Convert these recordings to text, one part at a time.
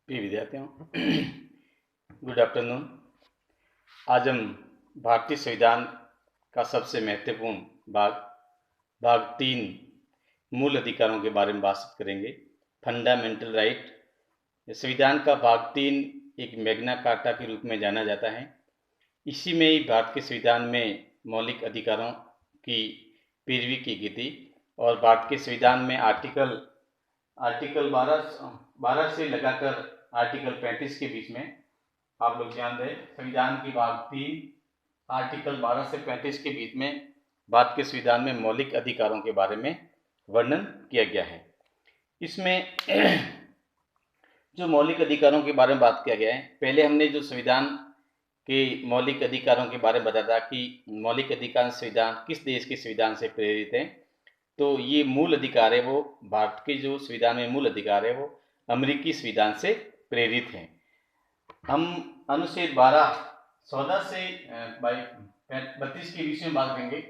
प्रिय विद्यार्थियों, good afternoon. आज हम भारतीय संविधान का सबसे महत्वपूर्ण भाग 3 मूल अधिकारों के बारे में बात करेंगे। Fundamental right. संविधान का भाग 3 एक मैग्ना कार्टा के रूप में जाना जाता है। इसी में ही भारत के संविधान में मौलिक अधिकारों की पैरवी की गई थी और भारत के संविधान में आर्टिकल 12 से लगाकर आर्टिकल 35 के बीच में आप लोग ध्यान दें। संविधान की भाग 3 आर्टिकल 12 से 35 के बीच में भारत के संविधान में मौलिक अधिकारों के बारे में वर्णन किया गया है। इसमें जो मौलिक अधिकारों के बारे में बात किया गया है, पहले हमने जो संविधान के मौलिक अधिकारों के बारे में बताया था कि मौलिक अधिकार संविधान किस देश के संविधान से प्रेरित है। तो ये मूल अधिकार है, वो भारत के जो संविधान में मूल अधिकार है वो अमेरिकी संविधान से प्रेरित हैं। हम अनुच्छेद 14 से 32 के विषय में बात करेंगे।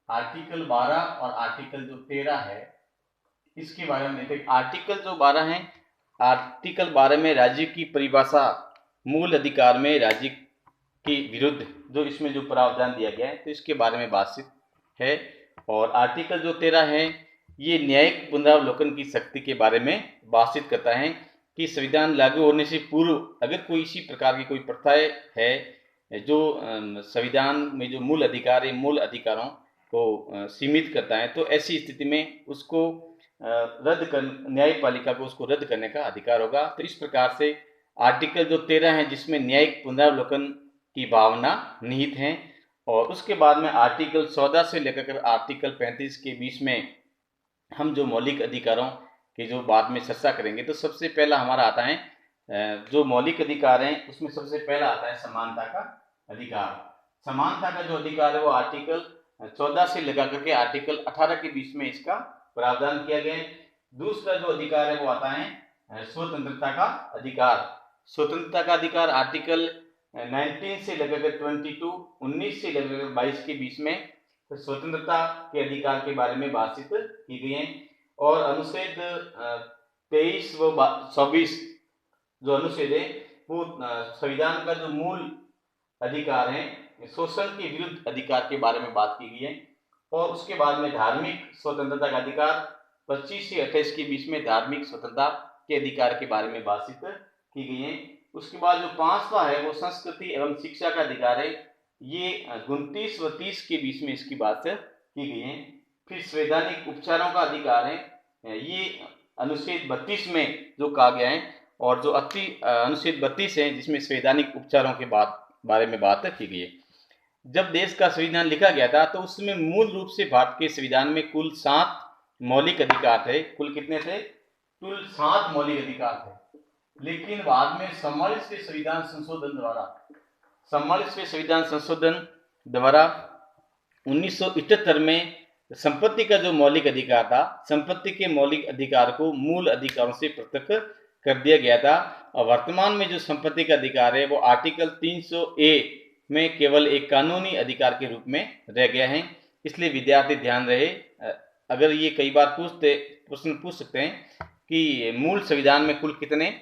आर्टिकल 12 और आर्टिकल जो 13 है इसके बारे में देखते। आर्टिकल जो 12 है, आर्टिकल 12 में राज्य की परिभाषा, मूल अधिकार में राज्य के विरुद्ध जो इसमें जो प्रावधान दिया गया है तो इसके बारे में बातचीत है। और आर्टिकल जो 13 है ये न्यायिक पुनरावलोकन की शक्ति के बारे में बातचीत करता है कि संविधान लागू होने से पूर्व अगर कोई इसी प्रकार की कोई प्रथाएं है जो संविधान में जो मूल अधिकार है, मूल अधिकारों को सीमित करता है, तो ऐसी स्थिति में उसको न्यायपालिका को उसको रद्द करने का अधिकार होगा। तो इस प्रकार से आर्टिकल जो 13 है जिसमें न्यायिक पुनरावलोकन की भावना निहित है। और उसके बाद में आर्टिकल 14 से लेकर आर्टिकल 35 के बीच में हम जो मौलिक अधिकारों की जो बाद में चर्चा करेंगे। तो सबसे पहला हमारा आता है जो मौलिक अधिकार हैं उसमें सबसे पहला आता है समानता का अधिकार। समानता का जो अधिकार है वो आर्टिकल 14 से लगा करके आर्टिकल 18 के बीच में इसका प्रावधान किया गया है। दूसरा जो अधिकार है वो आता है स्वतंत्रता का अधिकार। स्वतंत्रता का अधिकार आर्टिकल 19 से लेकर 19 से लेकर 22 के बीच में तो स्वतंत्रता के अधिकार के बारे में बातचीत की गई है। और अनुच्छेद 23 व 24 जो अनुच्छेद है वो संविधान का जो मूल अधिकार है, शोषण के विरुद्ध अधिकार के बारे में बात की गई है। और उसके बाद में धार्मिक स्वतंत्रता का अधिकार 25 से 28 के बीच में धार्मिक स्वतंत्रता के अधिकार के बारे में बातचीत की गई है। उसके बाद जो 5वां है वो संस्कृति एवं शिक्षा का अधिकार है, ये 29 व 30 के बीच में इसकी बात की गई है। फिर संवैधानिक उपचारों का अधिकार है, ये अनुच्छेद 32 में जो कहा गया है। और जो अनुच्छेद 32 है जिसमें संवैधानिक उपचारों के बारे में बात की गई है। जब देश का संविधान लिखा गया था तो उसमें मूल रूप से भारत के संविधान में कुल 7 मौलिक अधिकार थे। कुल कितने थे? कुल 7 मौलिक अधिकार थे। लेकिन बाद में 44वें संविधान संशोधन द्वारा 1978 में संपत्ति का जो मौलिक अधिकार था, संपत्ति के मौलिक अधिकार को मूल अधिकारों से पृथक कर दिया गया था। और वर्तमान में जो संपत्ति का अधिकार है वो आर्टिकल 300A में केवल एक कानूनी अधिकार के रूप में रह गया है। इसलिए विद्यार्थी ध्यान रहे, अगर ये कई बार प्रश्न पूछ सकते हैं कि मूल संविधान में कुल कितने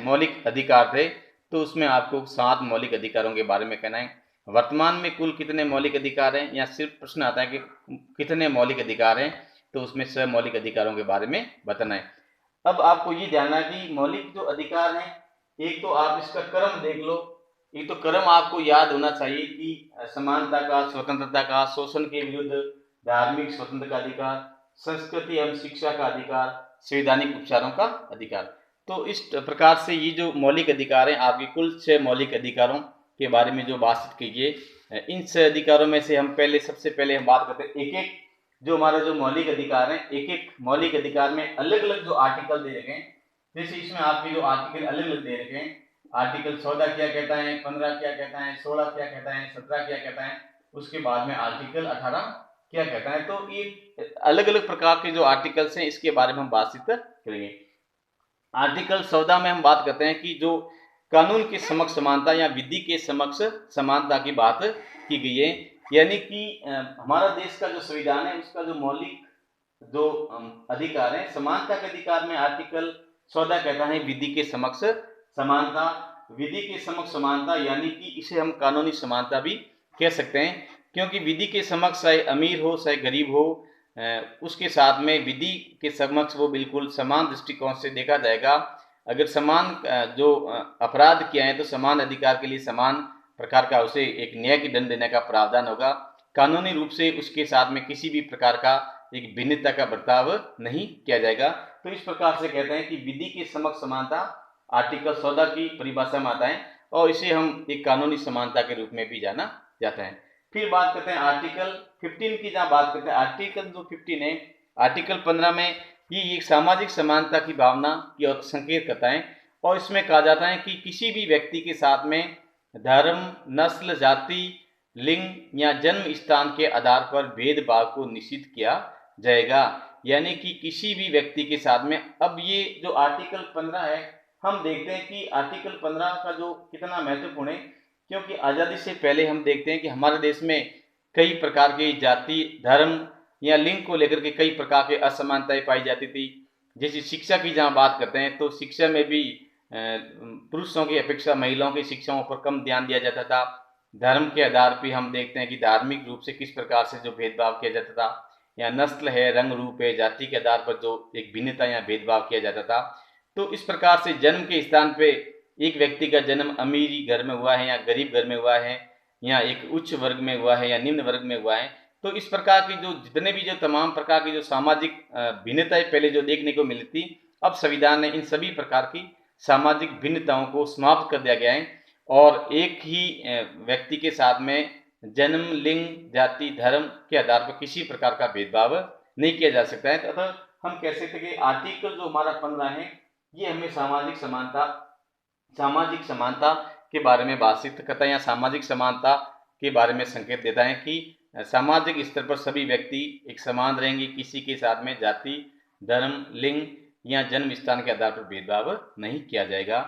मौलिक अधिकार थे, तो उसमें आपको 7 मौलिक अधिकारों के बारे में कहना है। वर्तमान में कुल कितने मौलिक अधिकार हैं, या सिर्फ प्रश्न आता है कि कितने मौलिक अधिकार हैं, तो उसमें 6 मौलिक अधिकारों के बारे में बताना है। अब आपको ये जानना है कि मौलिक जो अधिकार हैं, एक तो आप इसका क्रम देख लो। एक तो क्रम आपको याद होना चाहिए कि समानता का, स्वतंत्रता का, शोषण के विरुद्ध, धार्मिक स्वतंत्रता का अधिकार, संस्कृति एवं शिक्षा का अधिकार, संवैधानिक उपचारों का अधिकार। तो इस प्रकार से ये जो मौलिक अधिकार हैं आपके कुल 6 मौलिक अधिकारों के बारे में जो बातचीत कीजिए। इन 6 अधिकारों में से हम सबसे पहले हम बात करते हैं एक एक जो हमारा जो मौलिक अधिकार है, एक एक मौलिक अधिकार में अलग अलग जो आर्टिकल दे रखे हैं। जैसे इसमें आपके जो आर्टिकल अलग अलग दे रखे हैं, आर्टिकल 14 क्या कहता है, 15 क्या कहता है, 16 क्या कहता है, 17 क्या कहता है, उसके बाद में आर्टिकल 18 क्या कहता है। तो ये अलग अलग प्रकार के जो आर्टिकल्स हैं इसके बारे में हम बातचीत करेंगे। आर्टिकल 14 में हम बात करते हैं कि जो कानून के समक्ष समानता या विधि के समक्ष समानता की बात की गई है। यानी कि हमारा देश का जो संविधान है उसका जो मौलिक जो अधिकार है, समानता के अधिकार में आर्टिकल सौदा कहता है विधि के समक्ष समानता। विधि के समक्ष समानता यानी कि इसे हम कानूनी समानता भी कह सकते हैं, क्योंकि विधि के समक्ष चाहे अमीर हो चाहे गरीब हो, उसके साथ में विधि के समक्ष वो बिल्कुल समान दृष्टिकोण से देखा जाएगा। अगर समान जो अपराध किया है तो समान अधिकार के लिए समान प्रकार का उसे एक न्यायिक दंड देने का प्रावधान होगा। कानूनी रूप से उसके साथ में किसी भी प्रकार का एक भिन्नता का बर्ताव नहीं किया जाएगा। तो इस प्रकार से कहते हैं कि विधि के समक्ष समानता आर्टिकल 14 की परिभाषा में आता है और इसे हम एक कानूनी समानता के रूप में भी जाना जाता है। फिर बात करते हैं आर्टिकल 15 की, जहाँ बात करते हैं आर्टिकल जो 15 है, आर्टिकल 15 में ये एक सामाजिक समानता की भावना की ओर संकेत करता है और इसमें कहा जाता है कि किसी भी व्यक्ति के साथ में धर्म, नस्ल, जाति, लिंग या जन्म स्थान के आधार पर भेदभाव को निषिद्ध किया जाएगा। यानी कि किसी भी व्यक्ति के साथ में, अब ये जो आर्टिकल 15 है, हम देखते हैं कि आर्टिकल 15 का जो कितना महत्वपूर्ण है, क्योंकि आज़ादी से पहले हम देखते हैं कि हमारे देश में कई प्रकार की जाति, धर्म या लिंग को लेकर के कई प्रकार की असमानताएं पाई जाती थी। जैसे शिक्षा की जहाँ बात करते हैं तो शिक्षा में भी पुरुषों की अपेक्षा महिलाओं की शिक्षाओं पर कम ध्यान दिया जाता था। धर्म के आधार पर हम देखते हैं कि धार्मिक रूप से किस प्रकार से जो भेदभाव किया जाता था, या नस्ल है, रंग रूप है, जाति के आधार पर जो एक भिन्नता या भेदभाव किया जाता था। तो इस प्रकार से जन्म के स्थान पे एक व्यक्ति का जन्म अमीरी घर में हुआ है या गरीब घर में हुआ है, या एक उच्च वर्ग में हुआ है या निम्न वर्ग में हुआ है, तो इस प्रकार की जो जितने भी जो तमाम प्रकार की जो सामाजिक भिन्नताएं पहले जो देखने को मिली थी, अब संविधान ने इन सभी प्रकार की सामाजिक भिन्नताओं को समाप्त कर दिया गया है और एक ही व्यक्ति के साथ में जन्म, लिंग, जाति, धर्म के आधार पर किसी प्रकार का भेदभाव नहीं किया जा सकता है। तथा हम कह सकते हैं कि आर्टिकल जो हमारा 15 है ये हमें सामाजिक समानता के बारे में बातचीत करता है, या सामाजिक समानता के बारे में संकेत देता है कि सामाजिक स्तर पर सभी व्यक्ति एक समान रहेंगे, किसी के साथ में जाति, धर्म, लिंग या जन्म स्थान के आधार पर भेदभाव नहीं किया जाएगा।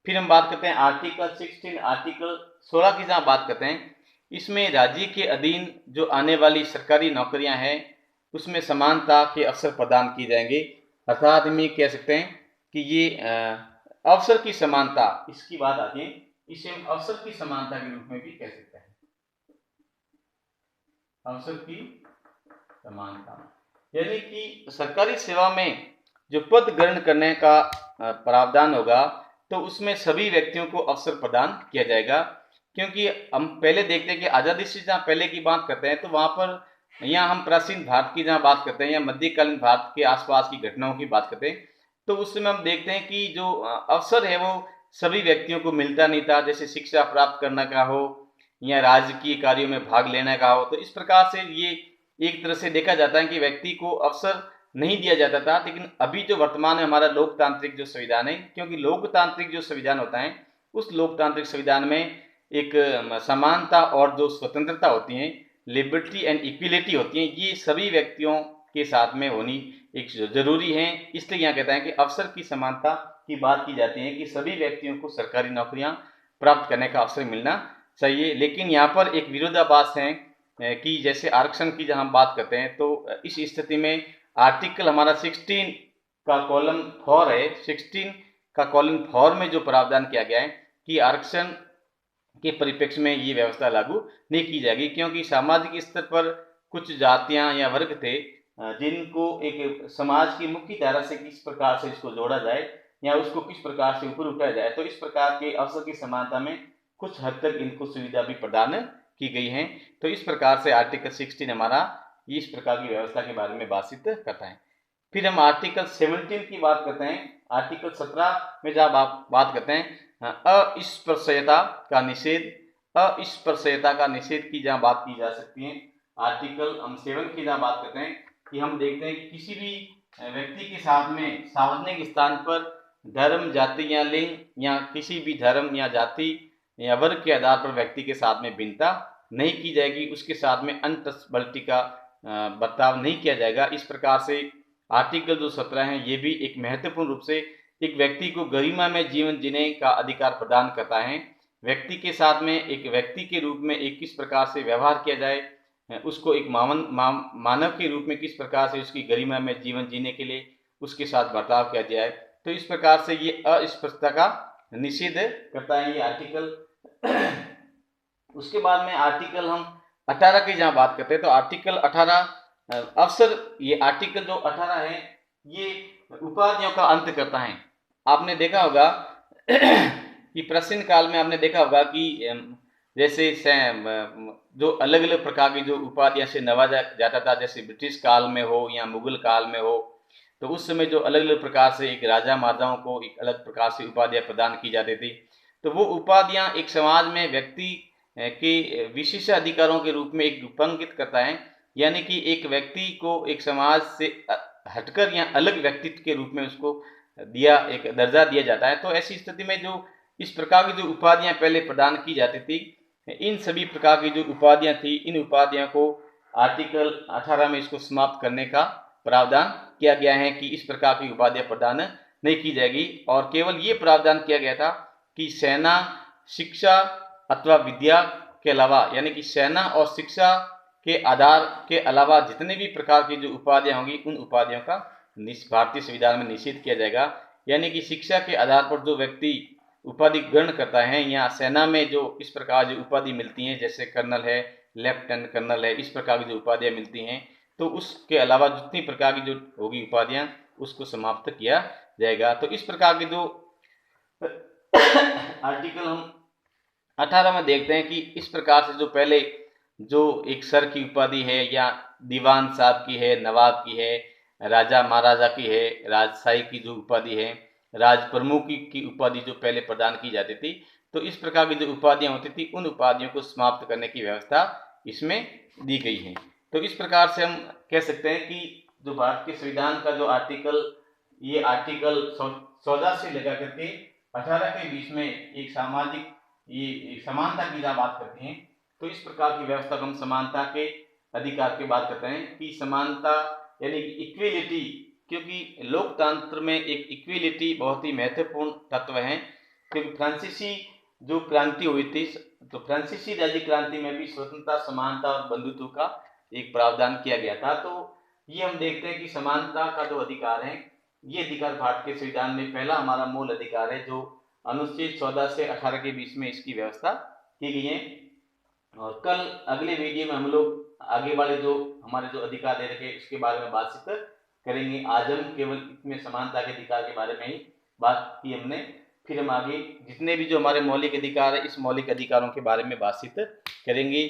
फिर हम बात करते हैं आर्टिकल 16, आर्टिकल 16 की जहाँ बात करते हैं, इसमें राज्य के अधीन जो आने वाली सरकारी नौकरियां हैं उसमें समानता के अवसर प्रदान किए जाएंगे। अर्थात हम ये कह सकते हैं कि ये अवसर की समानता, इसकी बात आती है, इसे हम अवसर की समानता के रूप में भी कह सकते हैं। अवसर की समानता यानी कि सरकारी सेवा में जो पद ग्रहण करने का प्रावधान होगा तो उसमें सभी व्यक्तियों को अवसर प्रदान किया जाएगा। क्योंकि हम पहले देखते हैं कि आज़ादी से जहाँ पहले की बात करते हैं तो वहाँ पर, यहाँ हम प्राचीन भारत की जहाँ बात करते हैं या मध्यकालीन भारत के आसपास की घटनाओं की बात करते हैं, तो उस समय हम देखते हैं कि जो अवसर है वो सभी व्यक्तियों को मिलता नहीं था। जैसे शिक्षा प्राप्त करने का हो या राजकीय कार्यों में भाग लेने का हो, तो इस प्रकार से ये एक तरह से देखा जाता है कि व्यक्ति को अवसर नहीं दिया जाता था। लेकिन अभी जो वर्तमान में हमारा लोकतांत्रिक जो संविधान है, क्योंकि लोकतांत्रिक जो संविधान होता है उस लोकतांत्रिक संविधान में एक समानता और जो स्वतंत्रता होती है, लिबर्टी एंड इक्विलिटी होती है, ये सभी व्यक्तियों के साथ में होनी एक जरूरी है। इसलिए यहाँ कहता है कि अवसर की समानता की बात की जाती है कि सभी व्यक्तियों को सरकारी नौकरियां प्राप्त करने का अवसर मिलना चाहिए। लेकिन यहाँ पर एक विरोधाभास है कि जैसे आरक्षण की जहाँ बात करते हैं तो इस स्थिति में आर्टिकल हमारा 16 का कॉलम 4 है, 16 का कॉलम 4 में जो प्रावधान किया गया है कि आरक्षण के परिप्रेक्ष्य में ये व्यवस्था लागू नहीं की जाएगी, क्योंकि सामाजिक स्तर पर कुछ जातियां या वर्ग थे जिनको एक समाज की मुख्य धारा से किस प्रकार से इसको जोड़ा जाए या उसको किस प्रकार से ऊपर उठाया जाए, तो इस प्रकार के अवसर की समानता में कुछ हद तक इनको सुविधा भी प्रदान की गई है। तो इस प्रकार से आर्टिकल 16 हमारा इस प्रकार की व्यवस्था के बारे में बातचीत करता है। फिर हम आर्टिकल 17 की बात करते हैं। आर्टिकल 17 में जब आप बात करते हैं अस्पृश्यता का निषेध, अस्पृश्यता का निषेध की जहाँ बात की जा सकती है। आर्टिकल हम 7 की जहाँ बात करते हैं कि हम देखते हैं कि किसी भी व्यक्ति के साथ में सार्वजनिक स्थान पर धर्म, जाति या लिंग या किसी भी धर्म या जाति या वर्ग के आधार पर व्यक्ति के साथ में भिन्नता नहीं की जाएगी, उसके साथ में अनटचेबिलिटी का बर्ताव नहीं किया जाएगा। इस प्रकार से आर्टिकल जो 17 है ये भी एक महत्वपूर्ण रूप से एक व्यक्ति को गरिमा में जीवन जीने का अधिकार प्रदान करता है। व्यक्ति के साथ में एक व्यक्ति के रूप में एक किस प्रकार से व्यवहार किया जाए, उसको एक मानव के रूप में किस प्रकार से उसकी गरिमा में जीवन जीने के लिए उसके साथ बर्ताव किया जाए, तो इस प्रकार से ये अस्पष्टता का निषेध करता है ये आर्टिकल। उसके बाद में आर्टिकल हम 18 की जहां बात करते हैं तो आर्टिकल 18 अवसर, ये आर्टिकल जो 18 है ये उपाधियों का अंत करता है। आपने देखा होगा कि प्राचीन काल में आपने देखा होगा कि जैसे जो अलग अलग प्रकार की जो उपाधियां से नवाजा जाता था, जैसे ब्रिटिश काल में हो या मुगल काल में हो, तो उस समय जो अलग अलग प्रकार से एक राजा महाराजाओं को एक अलग प्रकार से उपाधियां प्रदान की जाती थी। तो वो उपाधियां एक समाज में व्यक्ति के विशिष्ट अधिकारों के रूप में एक रूपांकित करता है, यानी कि एक व्यक्ति को एक समाज से हटकर या अलग व्यक्तित्व के रूप में उसको दिया, एक दर्जा दिया जाता है। तो ऐसी स्थिति में जो इस प्रकार की जो उपाधियां पहले प्रदान की जाती थी, इन सभी प्रकार की जो उपाधियां थी, इन उपाधियों को आर्टिकल 18 में इसको समाप्त करने का प्रावधान किया गया है कि इस प्रकार की उपाधियां प्रदान नहीं की जाएगी। और केवल ये प्रावधान किया गया था कि सेना, शिक्षा अथवा विद्या के अलावा, यानी कि सेना और शिक्षा के आधार के अलावा जितने भी प्रकार की जो उपाधियां होंगी, उन उपाधियों का भारतीय संविधान में निषेध किया जाएगा। यानी कि शिक्षा के आधार पर जो व्यक्ति उपाधि ग्रहण करता है, या सेना में जो इस प्रकार जो उपाधि मिलती हैं, जैसे कर्नल है, लेफ्टिनेंट कर्नल है, इस प्रकार की जो उपाधियां मिलती हैं, तो उसके अलावा जितनी प्रकार की जो होगी उपाधियां, उसको समाप्त किया जाएगा। तो इस प्रकार की जो आर्टिकल हम 18 में देखते हैं कि इस प्रकार से जो पहले जो एक सर की उपाधि है, या दीवान साहब की है, नवाब की है, राजा महाराजा की है, राजशाही की जो उपाधि है, राज प्रमुख की उपाधि जो पहले प्रदान की जाती थी, तो इस प्रकार की जो उपाधियां होती थी, उन उपाधियों को समाप्त करने की व्यवस्था इसमें दी गई है। तो इस प्रकार से हम कह सकते हैं कि जो भारत के संविधान का जो आर्टिकल, ये आर्टिकल 14 से लेकर करके 18 के बीच में एक सामाजिक ये समानता की जहाँ बात करते हैं, तो इस प्रकार की व्यवस्था को हम समानता के अधिकार की बात करते हैं कि समानता यानी कि इक्विलिटी, क्योंकि लोकतंत्र में एक इक्विलिटी बहुत ही महत्वपूर्ण तत्व है। क्योंकि फ्रांसीसी जो क्रांति हुई थी, तो फ्रांसीसी राज्य क्रांति में भी स्वतंत्रता, समानता और बंधुत्व का एक प्रावधान किया गया था। तो ये हम देखते हैं कि समानता का जो अधिकार है, ये अधिकार भारत के संविधान में पहला हमारा मूल अधिकार है, जो अनुच्छेद 14 से 18 के बीच में इसकी व्यवस्था की गई है। और कल अगले वीडियो में हम लोग आगे वाले जो हमारे जो अधिकार दे रखे उसके बारे में बातचीत करेंगे। आज हम केवल इसमें समानता के अधिकार के बारे में ही बात की हमने, फिर हम आगे जितने भी जो हमारे मौलिक अधिकार है, इस मौलिक अधिकारों के बारे में बातचीत करेंगे।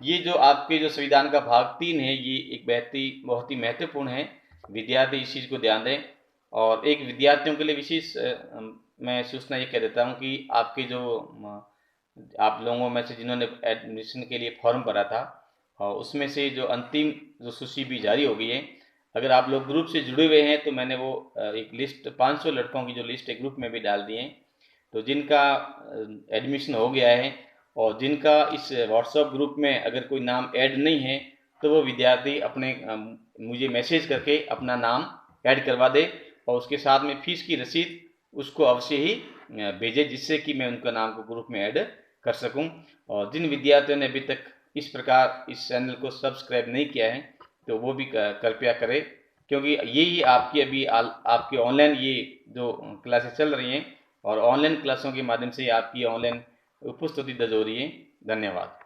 ये जो आपके जो संविधान का भाग 3 है, ये एक बहुत ही महत्वपूर्ण है। विद्यार्थी इस चीज़ को ध्यान दें। और एक विद्यार्थियों के लिए विशेष मैं सूचना ये कह देता हूँ कि आपके जो आप लोगों में से जिन्होंने एडमिशन के लिए फॉर्म भरा था, और उसमें से जो अंतिम जो सूची भी जारी हो गई है, अगर आप लोग ग्रुप से जुड़े हुए हैं तो मैंने वो एक लिस्ट 500 लड़कों की जो लिस्ट है ग्रुप में भी डाल दी है। तो जिनका एडमिशन हो गया है और जिनका इस व्हाट्सएप ग्रुप में अगर कोई नाम ऐड नहीं है, तो वो विद्यार्थी अपने मुझे मैसेज करके अपना नाम ऐड करवा दे, और उसके साथ में फीस की रसीद उसको अवश्य ही भेजे, जिससे कि मैं उनका नाम को ग्रुप में ऐड कर सकूं। और जिन विद्यार्थियों ने अभी तक इस प्रकार इस चैनल को सब्सक्राइब नहीं किया है, तो वो भी कृपया करें, क्योंकि यही आपकी अभी आपकी ऑनलाइन ये जो क्लासेस चल रही हैं, और ऑनलाइन क्लासों के माध्यम से आपकी ऑनलाइन उपस्थिति दर्ज हो रही है। धन्यवाद।